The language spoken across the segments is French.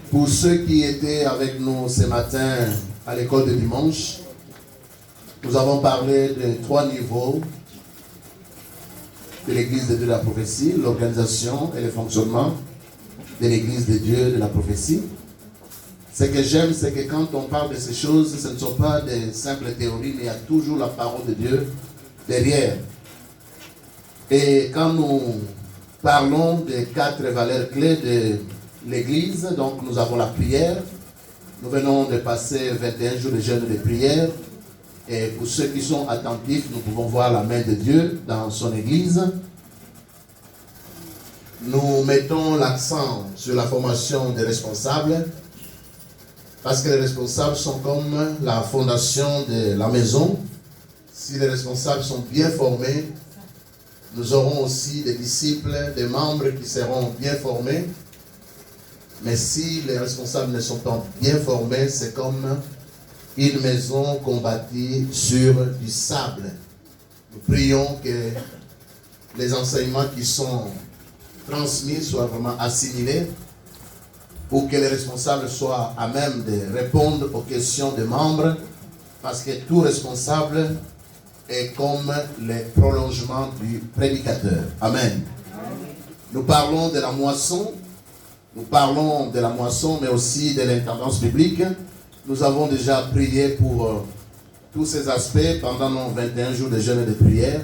Pour ceux qui étaient avec nous ce matin à l'école de dimanche, nous avons parlé de 3 niveaux de l'Église de Dieu de la prophétie, l'organisation et le fonctionnement de l'Église de Dieu de la prophétie. Ce que j'aime, c'est que quand on parle de ces choses, ce ne sont pas des simples théories, mais il y a toujours la parole de Dieu derrière. Et quand nous parlons des 4 valeurs clés de l'Église, donc nous avons la prière. Nous venons de passer 21 jours de jeûne de prière. Et pour ceux qui sont attentifs, nous pouvons voir la main de Dieu dans son Église. Nous mettons l'accent sur la formation des responsables, parce que les responsables sont comme la fondation de la maison. Si les responsables sont bien formés, nous aurons aussi des disciples, des membres qui seront bien formés. Mais si les responsables ne sont pas bien formés, c'est comme une maison qu'on bâtit sur du sable. Nous prions que les enseignements qui sont transmis soient vraiment assimilés pour que les responsables soient à même de répondre aux questions des membres, parce que tout responsable est comme le prolongement du prédicateur. Amen. Nous parlons de la moisson. Nous parlons de la moisson, mais aussi de l'intendance biblique. Nous avons déjà prié pour tous ces aspects pendant nos 21 jours de jeûne et de prière.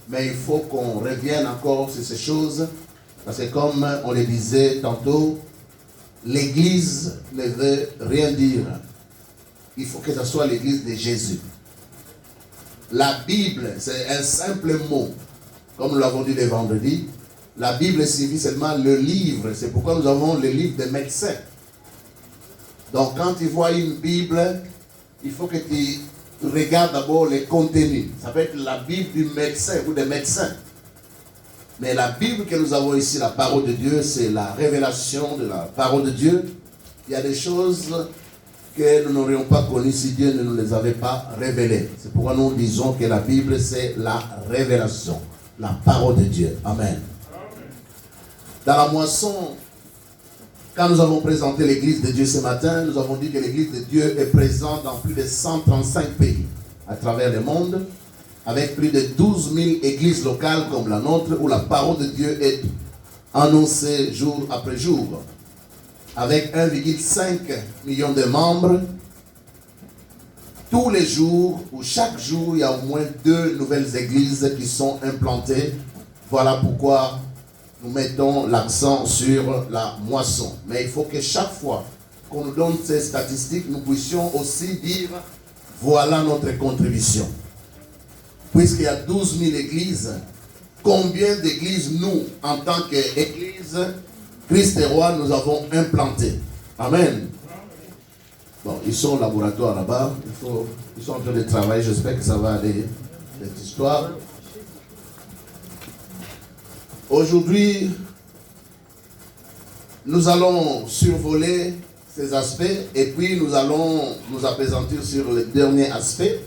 Mais il faut qu'on revienne encore sur ces choses, parce que comme on le disait tantôt, l'Église ne veut rien dire. Il faut que ce soit l'Église de Jésus. La Bible, c'est un simple mot. Comme nous l'avons dit le vendredi, la Bible signifie seulement le livre. C'est pourquoi nous avons le livre des médecins. Donc quand tu vois une Bible, il faut que tu regardes d'abord les contenus. Ça peut être la Bible du médecin ou des médecins. Mais la Bible que nous avons ici, la parole de Dieu, c'est la révélation de la parole de Dieu. Il y a des choses que nous n'aurions pas connues si Dieu ne nous les avait pas révélées. C'est pourquoi nous disons que la Bible, c'est la révélation, la parole de Dieu. Amen. Dans la moisson, quand nous avons présenté l'Église de Dieu ce matin, nous avons dit que l'Église de Dieu est présente dans plus de 135 pays à travers le monde, avec plus de 12 000 églises locales comme la nôtre, où la parole de Dieu est annoncée jour après jour, avec 1,5 million de membres. Tous les jours, ou chaque jour, il y a au moins 2 nouvelles églises qui sont implantées. Voilà pourquoi nous mettons l'accent sur la moisson. Mais il faut que chaque fois qu'on nous donne ces statistiques, nous puissions aussi dire, voilà notre contribution. Puisqu'il y a 12 000 églises, combien d'églises nous, en tant qu'église Christ est roi, nous avons implanté? Amen. Bon, ils sont au laboratoire là-bas, ils sont en train de travailler, j'espère que ça va aller, cette histoire. Aujourd'hui, nous allons survoler ces aspects et puis nous allons nous appesantir sur le dernier aspect.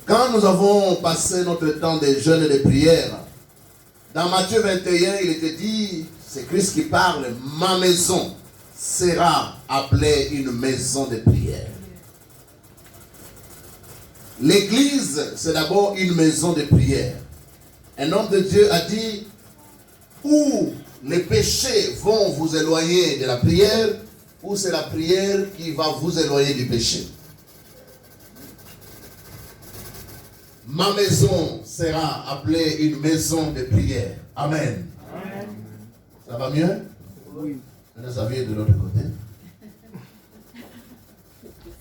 Quand nous avons passé notre temps de jeûne et de prière, dans Matthieu 21, il était dit, c'est Christ qui parle, ma maison sera appelée une maison de prière. L'église, c'est d'abord une maison de prière. Un homme de Dieu a dit, où les péchés vont vous éloigner de la prière, ou c'est la prière qui va vous éloigner du péché. Ma maison sera appelée une maison de prière. Amen. Amen. Ça va mieux? Oui. Maintenant, ça vient de l'autre côté.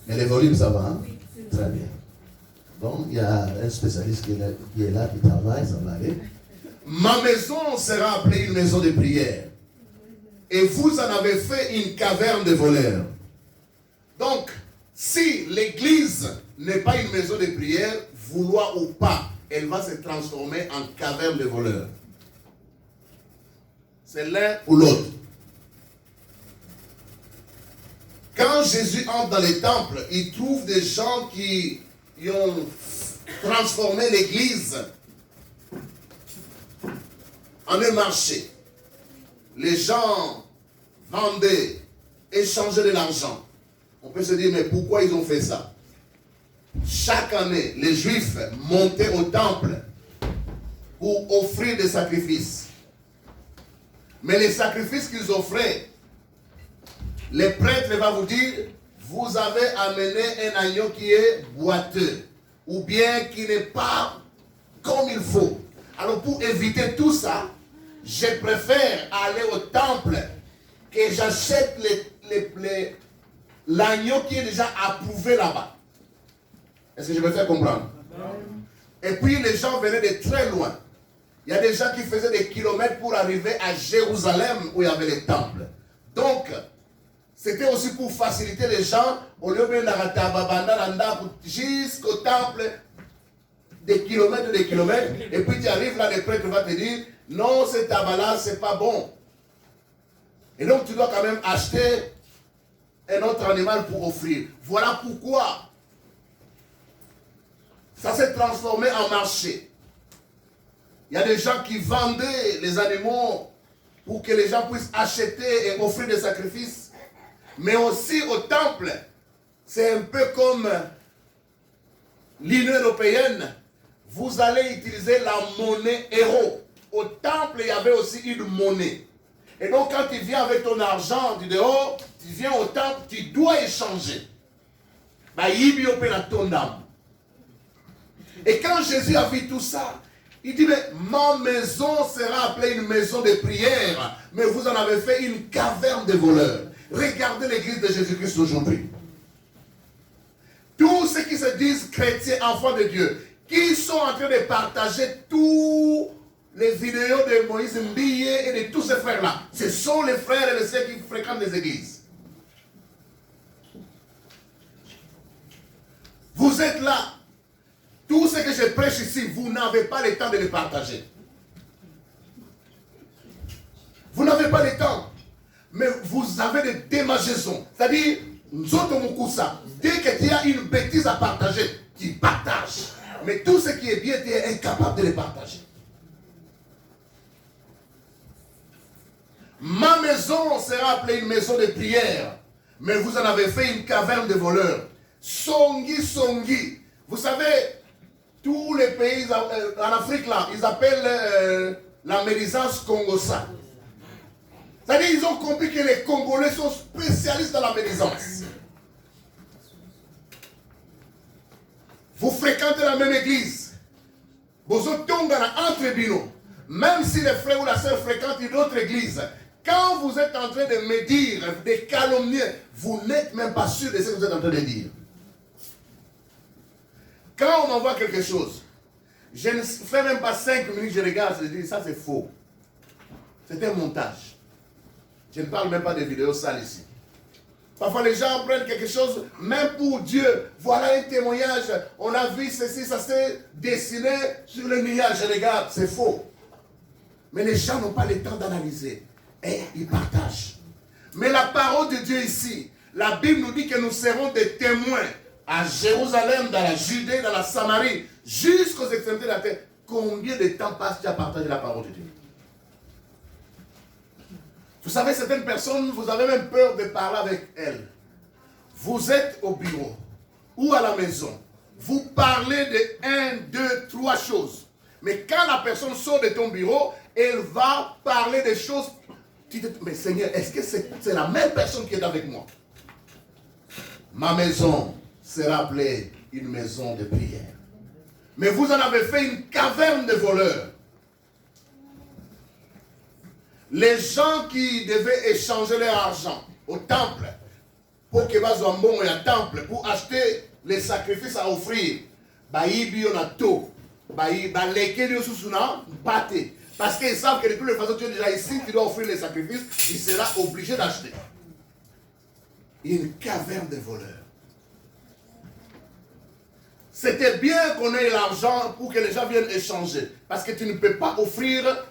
Mais les volumes, ça va, hein? Oui. Très bien. Donc, il y a un spécialiste qui est là, qui travaille, ça va aller. Ma maison sera appelée une maison de prière. Et vous en avez fait une caverne de voleurs. Donc, si l'église n'est pas une maison de prière, vouloir ou pas, elle va se transformer en caverne de voleurs. C'est l'un ou l'autre. Quand Jésus entre dans les temples, il trouve des gens qui ont transformé l'église en un marché. Les gens vendaient, échangeaient de l'argent. On peut se dire, mais pourquoi ils ont fait ça? Chaque année, les Juifs montaient au temple pour offrir des sacrifices. Mais les sacrifices qu'ils offraient, les prêtres vont vous dire, vous avez amené un agneau qui est boiteux, ou bien qui n'est pas comme il faut. Alors pour éviter tout ça, je préfère aller au temple et j'achète l'agneau qui est déjà approuvé là-bas. Est-ce que je me fais comprendre? Et puis les gens venaient de très loin. Il y a des gens qui faisaient des kilomètres pour arriver à Jérusalem où il y avait les temples. Donc, c'était aussi pour faciliter les gens, au lieu de jusqu'au temple, des kilomètres, et puis tu arrives là, le prêtre va te dire, non, ce tabac-là, c'est pas bon. Et donc tu dois quand même acheter un autre animal pour offrir. Voilà pourquoi ça s'est transformé en marché. Il y a des gens qui vendaient les animaux pour que les gens puissent acheter et offrir des sacrifices. Mais aussi au temple, c'est un peu comme l'Union européenne. Vous allez utiliser la monnaie euro. Au temple, il y avait aussi une monnaie. Et donc, quand tu viens avec ton argent du dehors, tu viens au temple, tu dois échanger. Et quand Jésus a vu tout ça, il dit, mais ma maison sera appelée une maison de prière, mais vous en avez fait une caverne de voleurs. Regardez l'église de Jésus-Christ aujourd'hui. Tous ceux qui se disent chrétiens, enfants de Dieu, qui sont en train de partager tous les vidéos de Moïse Mbiye et de tous ces frères-là, ce sont les frères et les sœurs qui fréquentent les églises. Vous êtes là. Tout ce que je prêche ici, vous n'avez pas le temps de le partager. Vous n'avez pas le temps. Mais vous avez des démangeaisons. C'est-à-dire, dès que tu as une bêtise à partager, tu partages. Mais tout ce qui est bien, tu es incapable de le partager. Ma maison sera appelée une maison de prière, mais vous en avez fait une caverne de voleurs. Songi, Songi. Vous savez, tous les pays en Afrique, là, ils appellent la médisance Congosa. C'est-à-dire qu'ils ont compris que les Congolais sont spécialistes dans la médisance. Vous fréquentez la même église. Vous êtes entre bino. Même si les frères ou la sœur fréquentent une autre église, quand vous êtes en train de médire, de calomnier, vous n'êtes même pas sûr de ce que vous êtes en train de dire. Quand on m'envoie quelque chose, je ne fais même pas 5 minutes, je regarde, je dis, ça c'est faux. C'est un montage. Je ne parle même pas des vidéos sales ici. Parfois les gens prennent quelque chose, même pour Dieu. Voilà un témoignage, on a vu ceci, ça s'est dessiné sur le nuage, je regarde, c'est faux. Mais les gens n'ont pas le temps d'analyser. Et ils partagent. Mais la parole de Dieu ici, la Bible nous dit que nous serons des témoins à Jérusalem, dans la Judée, dans la Samarie, jusqu'aux extrémités de la terre. Combien de temps passe-t-il à partager la parole de Dieu? Vous savez, certaines personnes, vous avez même peur de parler avec elles. Vous êtes au bureau ou à la maison. Vous parlez de 1, 2, 3 choses. Mais quand la personne sort de ton bureau, elle va parler des choses. Tu te dis, mais Seigneur, est-ce que c'est la même personne qui est avec moi? Ma maison sera appelée une maison de prière. Mais vous en avez fait une caverne de voleurs. Les gens qui devaient échanger leur argent au temple, pour que Bazouambon ait un temple, pour acheter les sacrifices à offrir, parce qu'ils savent que de toute façon, tu es déjà ici, tu dois offrir les sacrifices, il sera obligé d'acheter. Une caverne de voleurs. C'était bien qu'on ait l'argent pour que les gens viennent échanger. Parce que tu ne peux pas offrir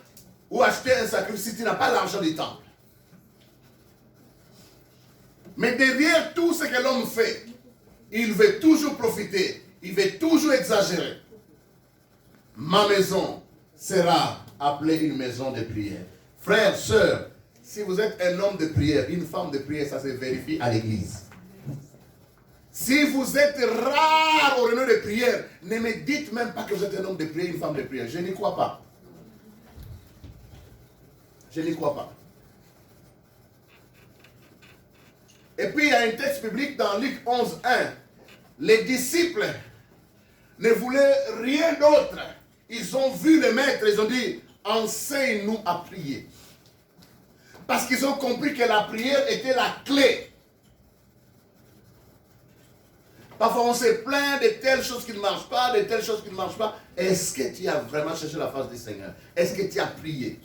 ou acheter un sacrifice si tu n'as pas l'argent du temple. Mais derrière tout ce que l'homme fait, il veut toujours profiter. Il veut toujours exagérer. Ma maison sera appelée une maison de prière. Frères, sœurs, Si vous êtes un homme de prière, une femme de prière, ça se vérifie à l'église. Si vous êtes rare au réunion de prière, ne me dites même pas que vous êtes un homme de prière, une femme de prière. Je n'y crois pas. Je n'y crois pas. Et puis il y a un texte biblique dans Luc 11, 1. Les disciples ne voulaient rien d'autre. Ils ont vu le maître, ils ont dit, enseigne-nous à prier. Parce qu'ils ont compris que la prière était la clé. Parfois on se plaint de telles choses qui ne marchent pas, de telles choses qui ne marchent pas. Est-ce que tu as vraiment cherché la face du Seigneur? Est-ce que tu as prié?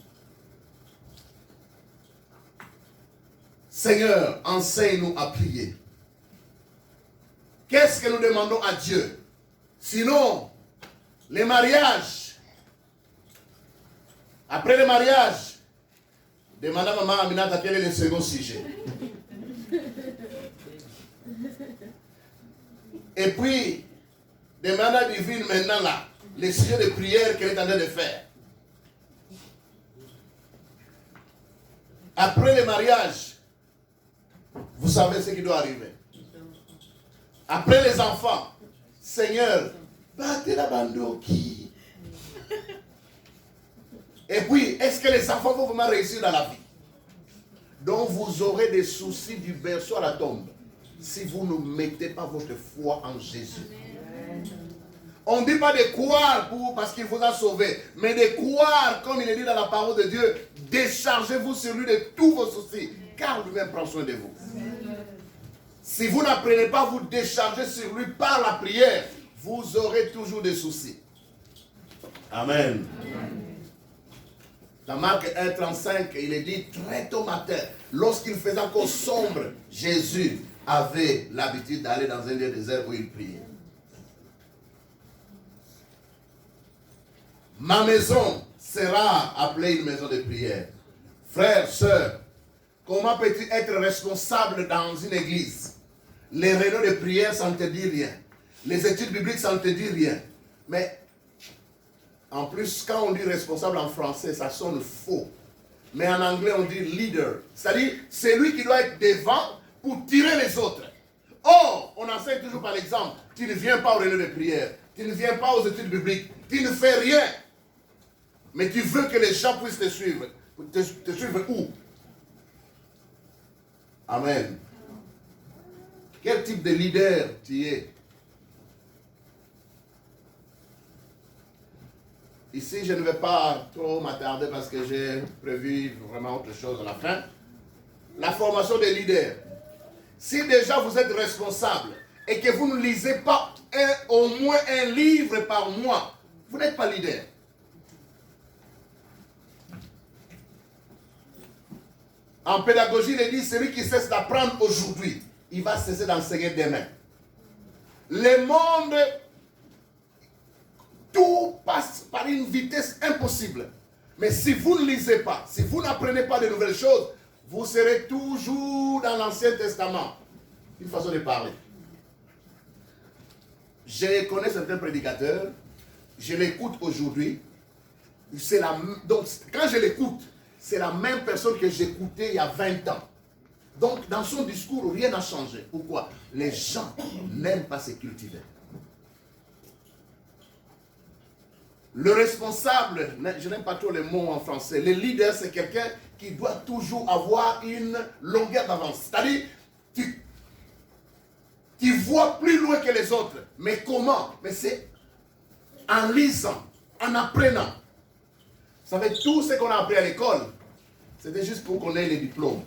Seigneur, enseigne-nous à prier. Qu'est-ce que nous demandons à Dieu? Sinon, les mariages. Après le mariage, demandez à maman Aminata quel est le second sujet. Et puis, demandez à Divine maintenant là, les sujets de prière qu'elle est en train de faire. Après le mariage, vous savez ce qui doit arriver. Après les enfants, Seigneur, battez la bandoki. Et puis, est-ce que les enfants vont vraiment réussir dans la vie? Donc, vous aurez des soucis du berceau à la tombe si vous ne mettez pas votre foi en Jésus. On ne dit pas de croire parce qu'il vous a sauvé, mais de croire, comme il est dit dans la parole de Dieu, déchargez-vous sur lui de tous vos soucis, car lui-même prend soin de vous. Si vous n'apprenez pas à vous décharger sur lui par la prière, vous aurez toujours des soucis. Amen. Dans Marc 1,35, il est dit très tôt matin, lorsqu'il faisait encore sombre, Jésus avait l'habitude d'aller dans un lieu désert où il priait. Ma maison sera appelée une maison de prière. Frères, sœurs, comment peux-tu être responsable dans une église? Les réunions de prière, ça ne te dit rien. Les études bibliques, ça ne te dit rien. Mais en plus, quand on dit responsable en français, ça sonne faux. Mais en anglais, on dit leader. C'est-à-dire, c'est lui qui doit être devant pour tirer les autres. Or, on enseigne toujours par l'exemple. Tu ne viens pas aux réunions de prière. Tu ne viens pas aux études bibliques. Tu ne fais rien. Mais tu veux que les gens puissent te suivre. Te suivre où? Amen. Quel type de leader tu es? Ici, je ne vais pas trop m'attarder parce que j'ai prévu vraiment autre chose à la fin. La formation des leaders. Si déjà vous êtes responsable et que vous ne lisez pas au moins un livre par mois, vous n'êtes pas leader. En pédagogie, il est dit, celui qui cesse d'apprendre aujourd'hui, il va cesser d'enseigner demain. Le monde, tout passe par une vitesse impossible. Mais si vous ne lisez pas, si vous n'apprenez pas de nouvelles choses, vous serez toujours dans l'Ancien Testament. Une façon de parler. Je connais certains prédicateurs, je l'écoute aujourd'hui. Donc, quand je l'écoute, c'est la même personne que j'écoutais il y a 20 ans. Donc, dans son discours, rien n'a changé. Pourquoi? Les gens n'aiment pas se cultiver. Le responsable, je n'aime pas trop les mots en français, le leader, c'est quelqu'un qui doit toujours avoir une longueur d'avance. C'est-à-dire, tu vois plus loin que les autres. Mais comment? Mais c'est en lisant, en apprenant. Vous savez, tout ce qu'on a appris à l'école, c'était juste pour qu'on ait les diplômes.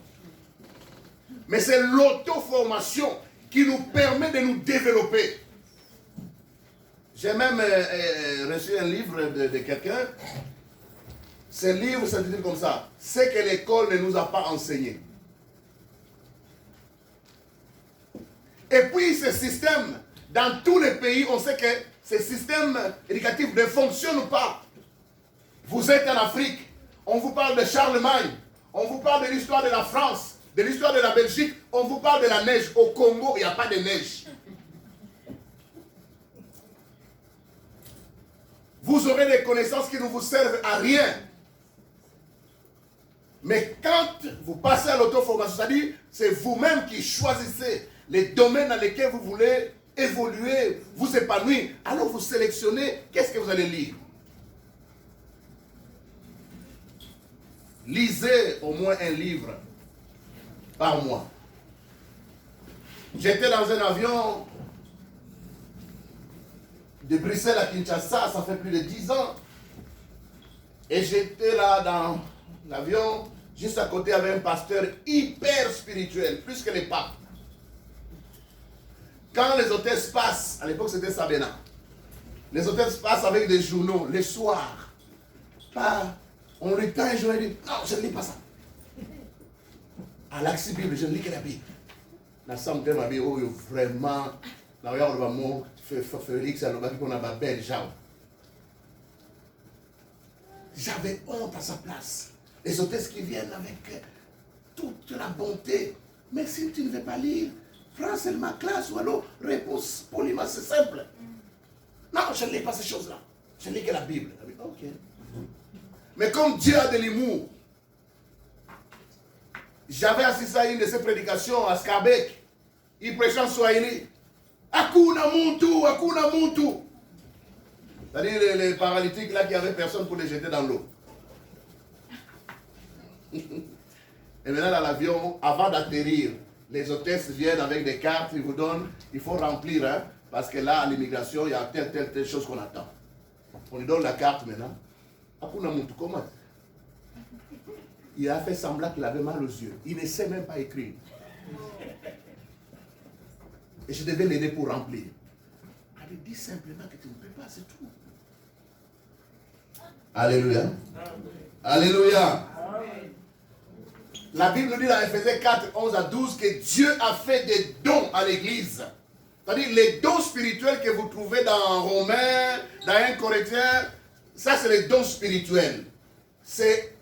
Mais c'est l'auto-formation qui nous permet de nous développer. J'ai même reçu un livre de quelqu'un. Ce livre s'intitule comme ça. Ce que l'école ne nous a pas enseigné. Et puis ce système, dans tous les pays, on sait que ce système éducatif ne fonctionne pas. Vous êtes en Afrique, on vous parle de Charlemagne, on vous parle de l'histoire de la France, de l'histoire de la Belgique, on vous parle de la neige. Au Congo, il n'y a pas de neige. Vous aurez des connaissances qui ne vous servent à rien. Mais quand vous passez à l'auto-formation, c'est-à-dire c'est vous-même qui choisissez les domaines dans lesquels vous voulez évoluer, vous épanouir. Alors vous sélectionnez qu'est-ce que vous allez lire. Lisez au moins un livre par mois. J'étais dans un avion de Bruxelles à Kinshasa, ça fait plus de 10 ans. Et j'étais là dans l'avion, juste à côté avait un pasteur hyper spirituel, plus que les papes. Quand les hôtesses passent, à l'époque c'était Sabena, les hôtesses passent avec des journaux, les soirs. On lui tend un journal et dit, non, je ne lis pas ça. À l'Axi Bible, je ne lis que la Bible. La Somme de ma Bible, oh, vraiment, là, on va mot, Félix, alors, on a ma belle jambe. J'avais honte à sa place. Les hôtesses qui viennent avec toute la bonté. Mais si tu ne veux pas lire, prends seulement ma classe ou alors réponse poliment, c'est simple. Non, je ne lis pas ces choses-là. Je ne lis que la Bible. Ok. Mais comme Dieu a de l'humour, j'avais assisté à une de ses prédications à Skarbek. Il prêchait en Swahili. Hakuna muntu, hakuna muntu. C'est-à-dire les paralytiques là qui n'avaient personne pour les jeter dans l'eau. Et maintenant dans l'avion, avant d'atterrir, les hôtesses viennent avec des cartes, ils vous donnent, il faut remplir, hein, parce que là à l'immigration, il y a telle chose qu'on attend. On lui donne la carte maintenant. Hakuna muntu, comment? Il a fait semblant qu'il avait mal aux yeux. Il ne sait même pas écrire. Et je devais l'aider pour remplir. Elle dit simplement que tu ne peux pas, c'est tout. Alléluia. Amen. Alléluia. Amen. La Bible nous dit dans Ephésiens 4, 11 à 12 que Dieu a fait des dons à l'église. C'est-à-dire les dons spirituels que vous trouvez dans Romains, dans 1 Corinthiens, ça c'est les dons spirituels. C'est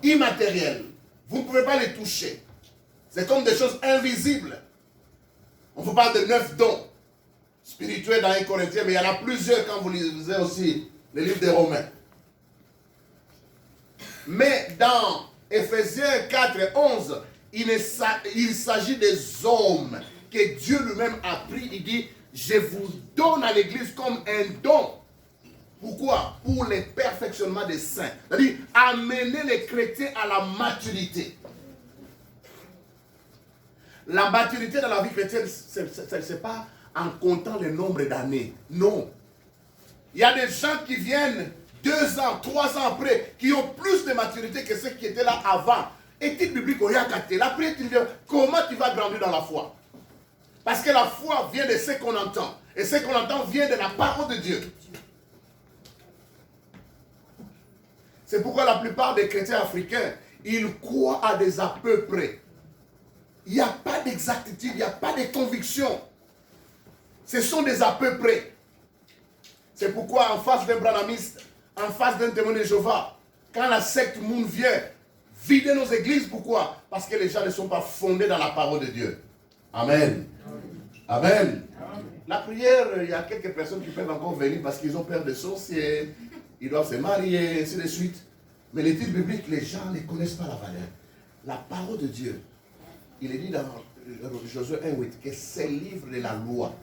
immatériel. Vous ne pouvez pas les toucher. C'est comme des choses invisibles. On vous parle de 9 dons spirituels dans 1 Corinthiens, mais il y en a plusieurs quand vous lisez aussi les livres des Romains. Mais dans Ephésiens 4 et 11, il s'agit des hommes que Dieu lui-même a pris. Il dit, je vous donne à l'église comme un don. Pourquoi? Pour le perfectionnement des saints. C'est-à-dire, amener les chrétiens à la maturité. La maturité dans la vie chrétienne, ce n'est pas en comptant le nombre d'années. Non. Il y a des gens qui viennent 2 ans, 3 ans après, qui ont plus de maturité que ceux qui étaient là avant. Étude biblique, on y a gâté. Après, tu dis, comment tu vas grandir dans la foi? Parce que la foi vient de ce qu'on entend. Et ce qu'on entend vient de la parole de Dieu. C'est pourquoi la plupart des chrétiens africains, ils croient à des à peu près. Il n'y a pas d'exactitude, il n'y a pas de conviction. Ce sont des à peu près. C'est pourquoi en face d'un branhamiste, en face d'un témoin de Jéhovah, quand la secte monde vient vider nos églises, pourquoi? Parce que les gens ne sont pas fondés dans la parole de Dieu. Amen. Amen. Amen. La prière, il y a quelques personnes qui peuvent encore venir parce qu'ils ont peur des sorciers, ils doivent se marier, ainsi de suite. Mais l'étude biblique, les gens ne connaissent pas la valeur. La parole de Dieu, il est dit dans Josué 1:8 que c'est livre de la loi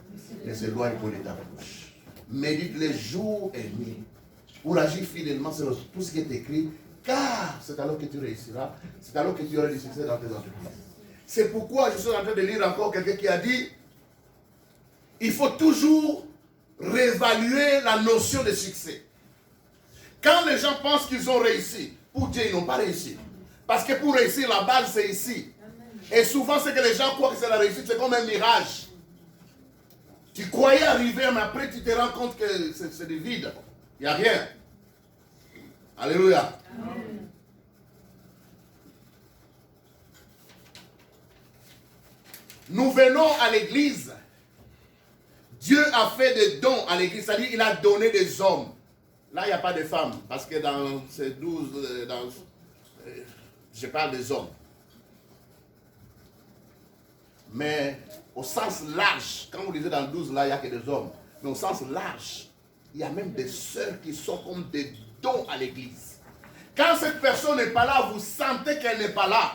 ne s'éloigne pour ta bouche. Médite les jours et nuits pour agir fidèlement sur tout ce qui est écrit, car c'est alors que tu réussiras, c'est alors que tu auras du succès dans tes entreprises. C'est pourquoi je suis en train de lire encore quelqu'un qui a dit, il faut toujours réévaluer la notion de succès. Quand les gens pensent qu'ils ont réussi, pour Dieu, ils n'ont pas réussi. Parce que pour réussir, la base, c'est ici. Et souvent, ce que les gens croient que c'est la réussite, c'est comme un mirage. Tu croyais arriver, mais après, tu te rends compte que c'est du vide. Il n'y a rien. Alléluia. Amen. Nous venons à l'église. Dieu a fait des dons à l'église. C'est-à-dire, il a donné des hommes. Là, il n'y a pas de femmes. Parce que dans ces 12, je parle des hommes. Mais au sens large, quand vous lisez dans le 12, là, il n'y a que des hommes. Mais au sens large, il y a même des sœurs qui sont comme des dons à l'église. Quand cette personne n'est pas là, vous sentez qu'elle n'est pas là.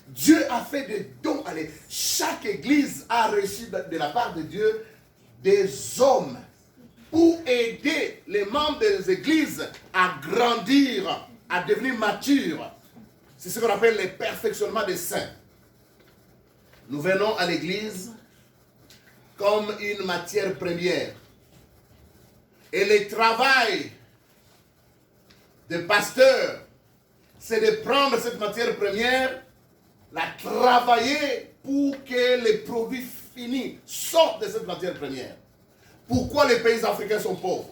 Dieu a fait des dons. Allez, chaque église a reçu de la part de Dieu des hommes pour aider les membres des églises à grandir, à devenir matures. C'est ce qu'on appelle le perfectionnement des saints. Nous venons à l'église comme une matière première. Et le travail des pasteurs, c'est de prendre cette matière première, la travailler pour que les produits finis sortent de cette matière première. Pourquoi les pays africains sont pauvres?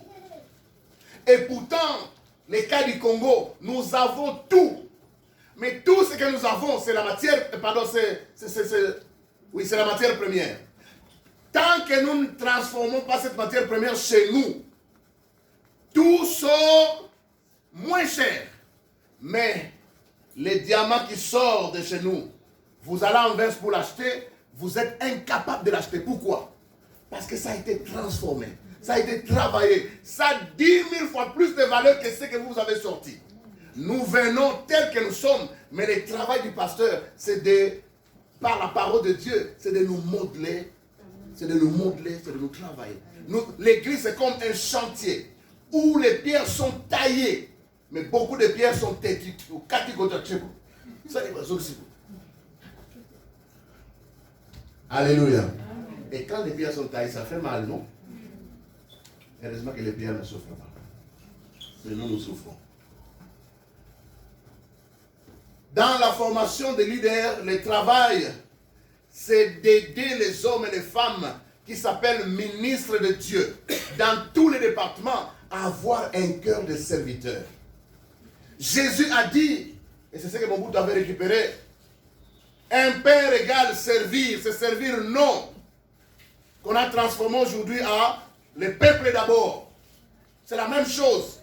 Et pourtant, les cas du Congo, nous avons tout. Mais tout ce que nous avons, c'est la matière, pardon, c'est la matière première. Tant que nous ne transformons pas cette matière première chez nous, tout sort moins cher. Mais les diamants qui sortent de chez nous, vous allez en Anvers pour l'acheter, vous êtes incapable de l'acheter. Pourquoi? Parce que ça a été transformé, ça a été travaillé, ça a 10 000 fois plus de valeur que ce que vous avez sorti. Nous venons tels que nous sommes, mais le travail du pasteur, c'est de, par la parole de Dieu, c'est de nous modeler, c'est de nous modeler, c'est de nous travailler. L'église, c'est comme un chantier où les pierres sont taillées, mais beaucoup de pierres sont têtues. Alléluia. Et quand les pierres sont taillées, ça fait mal, non? Heureusement que les pierres ne souffrent pas. Mais nous souffrons. Dans la formation des leaders, le travail, c'est d'aider les hommes et les femmes qui s'appellent ministres de Dieu, dans tous les départements, à avoir un cœur de serviteur. Jésus a dit, et c'est ce que mon bout avait récupéré, un père égale servir, c'est servir non, qu'on a transformé aujourd'hui à le peuple d'abord. C'est la même chose.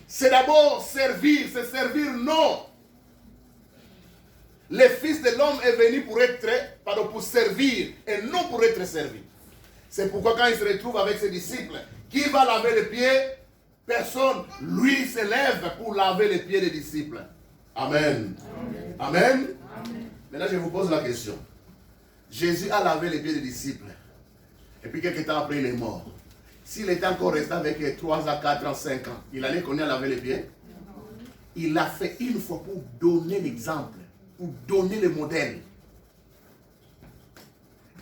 C'est d'abord servir, c'est servir non. Le Fils de l'homme est venu pour servir et non pour être servi. C'est pourquoi quand il se retrouve avec ses disciples, qui va laver les pieds? Personne. Lui se lève pour laver les pieds des disciples. Amen. Amen. Amen. Amen. Maintenant, je vous pose la question. Jésus a lavé les pieds des disciples. Et puis, quelques temps après, il est mort. S'il était encore resté avec 3 à 4 ans, 5 ans, il allait qu'on ait lavé les pieds? Il l'a fait une fois pour donner l'exemple, pour donner le modèle.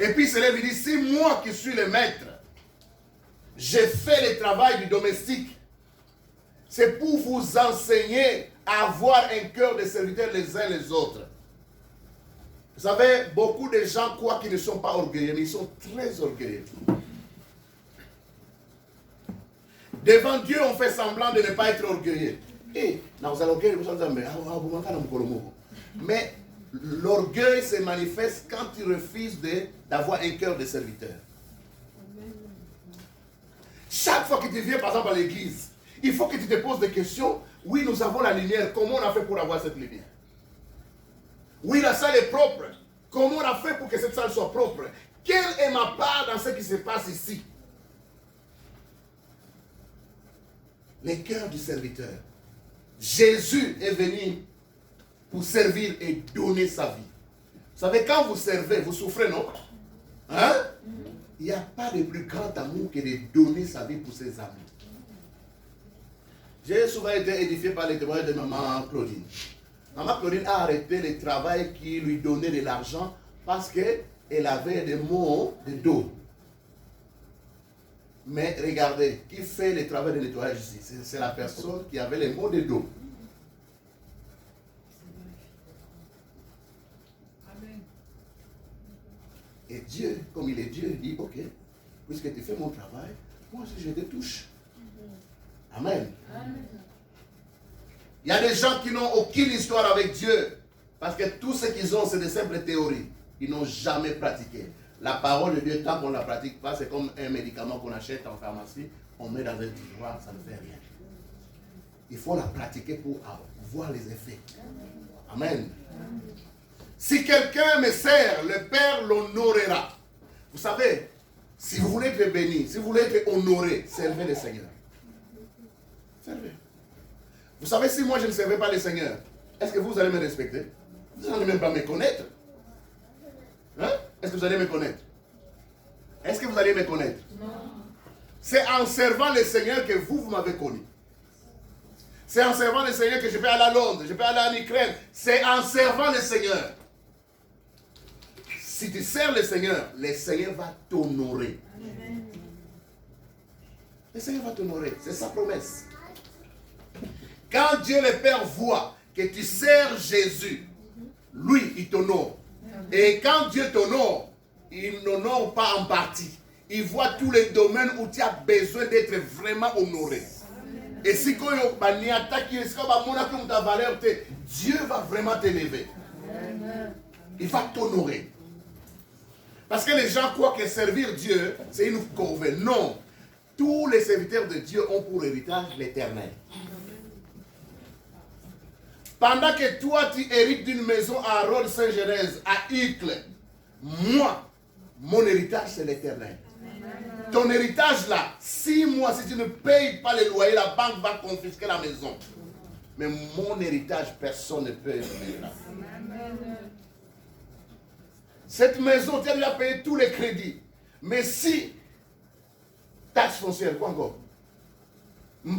Et puis, c'est là qu'il dit, si moi qui suis le maître, j'ai fait le travail du domestique, c'est pour vous enseigner à avoir un cœur de serviteurs les uns les autres. Vous savez, beaucoup de gens croient qu'ils ne sont pas orgueilleux, mais ils sont très orgueilleux. Devant Dieu, on fait semblant de ne pas être orgueilleux. Mais l'orgueil se manifeste quand tu refuses d'avoir un cœur de serviteur. Chaque fois que tu viens, par exemple, à l'église, il faut que tu te poses des questions. Oui, nous avons la lumière. Comment on a fait pour avoir cette lumière? Oui, la salle est propre. Comment on a fait pour que cette salle soit propre? Quelle est ma part dans ce qui se passe ici? Le cœur du serviteur. Jésus est venu pour servir et donner sa vie. Vous savez, quand vous servez, vous souffrez, non? Hein? Il n'y a pas de plus grand amour que de donner sa vie pour ses amis. J'ai souvent été édifié par les témoignages de maman Claudine. Maman Claudine a arrêté le travail qui lui donnait de l'argent parce qu'elle avait des maux de dos. Mais regardez, qui fait le travail de nettoyage ici? C'est la personne qui avait les maux de dos. Et Dieu, comme il est Dieu, il dit, ok, puisque tu fais mon travail, moi aussi je te touche. Amen. Il y a des gens qui n'ont aucune histoire avec Dieu, parce que tout ce qu'ils ont, c'est de simples théories. Ils n'ont jamais pratiqué. La parole de Dieu, tant qu'on ne la pratique pas, c'est comme un médicament qu'on achète en pharmacie, on met dans un tiroir, ça ne fait rien. Il faut la pratiquer pour voir les effets. Amen. Si quelqu'un me sert, le Père l'honorera. Vous savez, si vous voulez être béni, si vous voulez être honoré, servez le Seigneur. Servez. Vous savez, si moi je ne servais pas le Seigneur, est-ce que vous allez me respecter? Vous n'allez même pas me connaître. Hein? Est-ce que vous allez me connaître? Est-ce que vous allez me connaître? Non. C'est en servant le Seigneur que vous m'avez connu. C'est en servant le Seigneur que je peux aller à Londres, je peux aller en Ukraine. C'est en servant le Seigneur. Si tu sers le Seigneur va t'honorer. Le Seigneur va t'honorer, c'est sa promesse. Quand Dieu le Père voit que tu sers Jésus, lui, il t'honore. Et quand Dieu t'honore, il n'honore pas en partie. Il voit tous les domaines où tu as besoin d'être vraiment honoré. Et si Dieu va vraiment t'élever. Il va t'honorer. Parce que les gens croient que servir Dieu, c'est une corvée. Non. Tous les serviteurs de Dieu ont pour héritage l'éternel. Pendant que toi, tu hérites d'une maison à Rhodes-Saint-Genèse, à Uccle, moi, mon héritage, c'est l'éternel. Ton héritage là, 6 mois, si tu ne payes pas les loyers, la banque va confisquer la maison. Mais mon héritage, personne ne peut venir là. Cette maison, tu as déjà payé tous les crédits. Mais si, taxe foncière, quoi encore?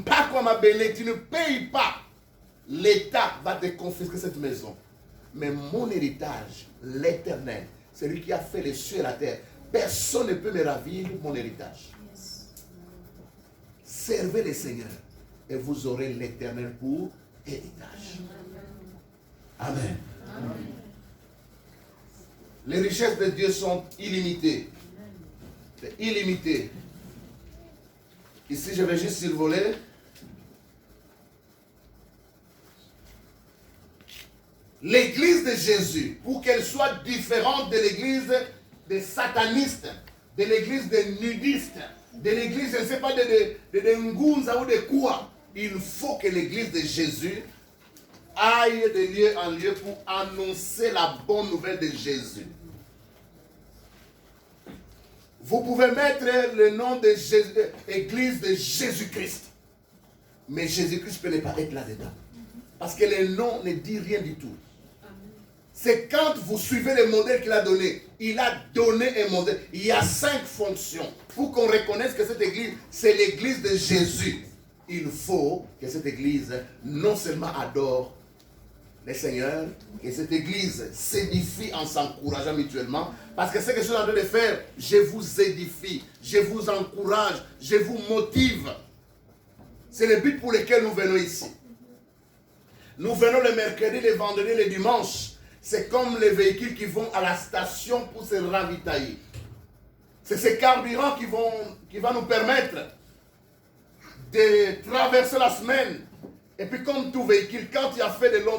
Pas comme ma belle, tu ne payes pas. L'État va te confisquer cette maison. Mais mon héritage, l'éternel, c'est lui qui a fait les cieux et la terre. Personne ne peut me ravir mon héritage. Servez le Seigneur et vous aurez l'éternel pour héritage. Amen. Amen. Les richesses de Dieu sont illimitées. C'est illimité. Ici, je vais juste survoler. L'église de Jésus, pour qu'elle soit différente de l'église des satanistes, de l'église des nudistes, de l'église, je ne sais pas, de Ngunza ou de quoi, il faut que l'église de Jésus aille de lieu en lieu pour annoncer la bonne nouvelle de Jésus. Vous pouvez mettre le nom de l'église de Jésus-Christ, mais Jésus-Christ ne peut pas être là-dedans. Parce que le nom ne dit rien du tout. C'est quand vous suivez le modèle qu'il a donné. Il a donné un modèle. Il y a 5 fonctions. Pour qu'on reconnaisse que cette église, c'est l'église de Jésus. Il faut que cette église non seulement adore le Seigneur, que cette église s'édifie en s'encourageant mutuellement. Parce que ce que je suis en train de faire, je vous édifie, je vous encourage, je vous motive. C'est le but pour lequel nous venons ici. Nous venons le mercredi, le vendredi, le dimanche. C'est comme les véhicules qui vont à la station pour se ravitailler. C'est ce carburant qui va nous permettre de traverser la semaine. Et puis comme tout véhicule, quand il a fait de longs